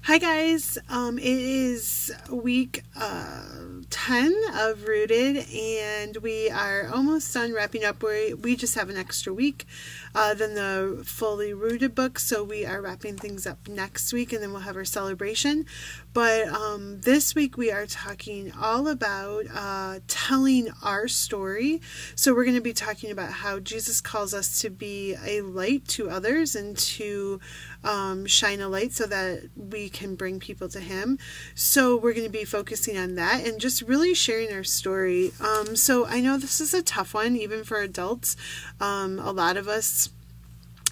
Hi guys, it is week 10 of Rooted, and we are almost done wrapping up. We just have an extra week than the fully Rooted book, so we are wrapping things up next week, and then we'll have our celebration. But this week we are talking all about telling our story. So we're going to be talking about how Jesus calls us to be a light to others and to shine a light so that we can bring people to Him. So we're going to be focusing on that and just really sharing our story. So I know this is a tough one, even for adults. A lot of us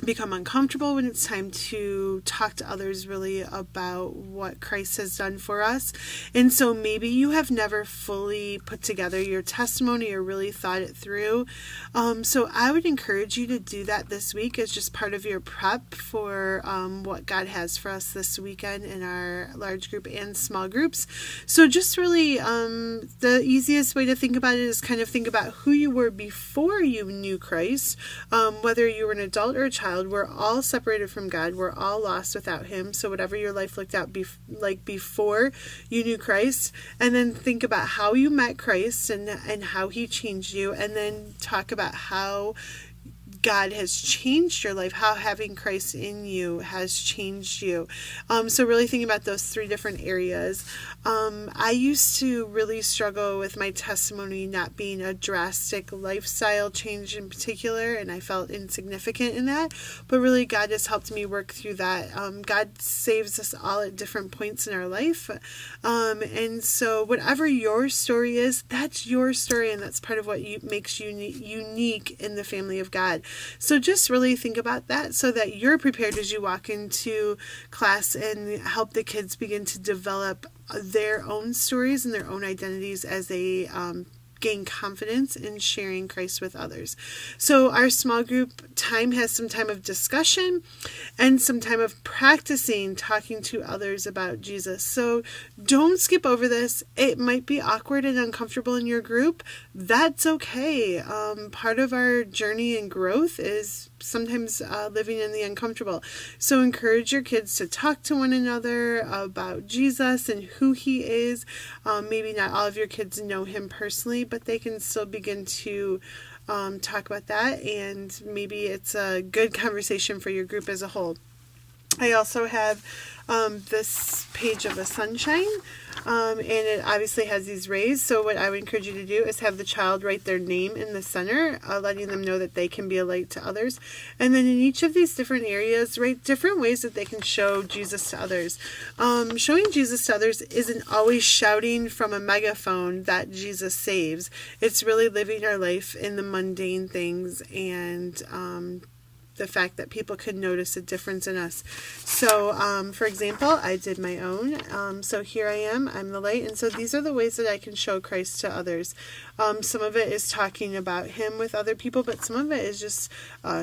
become uncomfortable when it's time to talk to others really about what Christ has done for us. And so maybe you have never fully put together your testimony or really thought it through. So I would encourage you to do that this week as just part of your prep for what God has for us this weekend in our large group and small groups. So just really the easiest way to think about it is kind of think about who you were before you knew Christ, whether you were an adult or a child. We're all separated from God. We're all lost without Him. So whatever your life looked out like before you knew Christ, and then think about how you met Christ and how He changed you, and then talk about how God has changed your life, how having Christ in you has changed you. So really thinking about those three different areas. I used to really struggle with my testimony not being a drastic lifestyle change in particular, and I felt insignificant in that. But really God has helped me work through that. God saves us all at different points in our life. And so whatever your story is, that's your story, and that's part of what makes you unique in the family of God. So just really think about that so that you're prepared as you walk into class and help the kids begin to develop their own stories and their own identities as they gain confidence in sharing Christ with others. So our small group time has some time of discussion and some time of practicing talking to others about Jesus. So don't skip over this. It might be awkward and uncomfortable in your group. That's okay. Part of our journey and growth is sometimes living in the uncomfortable. So encourage your kids to talk to one another about Jesus and who He is. Maybe not all of your kids know Him personally, but they can still begin to talk about that, and maybe it's a good conversation for your group as a whole. I also have this page of the sunshine, and it obviously has these rays. So what I would encourage you to do is have the child write their name in the center, letting them know that they can be a light to others. And then in each of these different areas, write different ways that they can show Jesus to others. Showing Jesus to others isn't always shouting from a megaphone that Jesus saves. It's really living our life in the mundane things and the fact that people could notice a difference in us. So, for example, I did my own. So here I am, I'm the light. And so these are the ways that I can show Christ to others. Some of it is talking about Him with other people, but some of it is just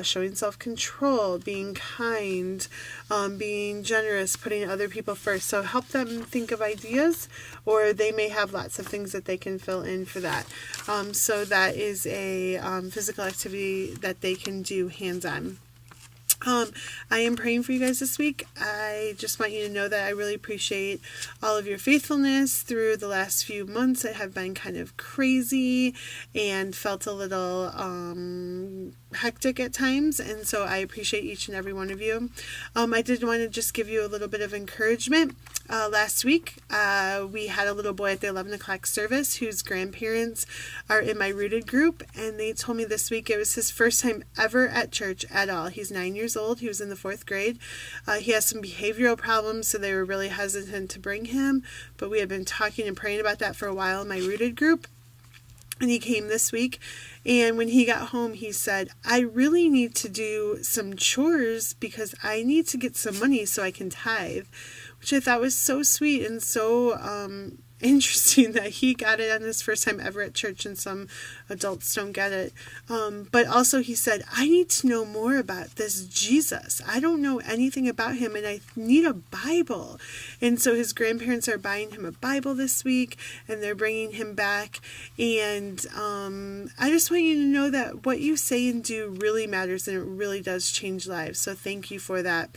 showing self-control, being kind, being generous, putting other people first. So help them think of ideas, or they may have lots of things that they can fill in for that. So that is a physical activity that they can do hands-on. I am praying for you guys this week. I just want you to know that I really appreciate all of your faithfulness through the last few months that have been kind of crazy and felt a little hectic at times, and so I appreciate each and every one of you. I did want to just give you a little bit of encouragement. Last week, we had a little boy at the 11 o'clock service whose grandparents are in my Rooted group, and they told me this week it was his first time ever at church at all. He's 9 years old. He was in the 4th grade. He has some behavioral problems, so they were really hesitant to bring him, but we had been talking and praying about that for a while in my Rooted group. And he came this week, and when he got home, he said, I really need to do some chores because I need to get some money so I can tithe, which I thought was so sweet and so interesting that he got it on his first time ever at church and some adults don't get it. But also he said, I need to know more about this Jesus. I don't know anything about him and I need a Bible. And so his grandparents are buying him a Bible this week and they're bringing him back. And I just want you to know that what you say and do really matters and it really does change lives. So thank you for that.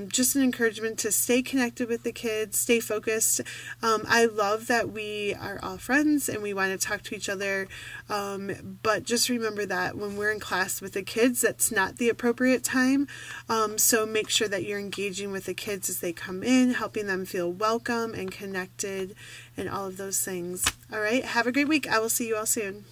Just an encouragement to stay connected with the kids, stay focused. I love that we are all friends and we want to talk to each other, but just remember that when we're in class with the kids, that's not the appropriate time. So make sure that you're engaging with the kids as they come in, helping them feel welcome and connected and all of those things. All right, have a great week. I will see you all soon.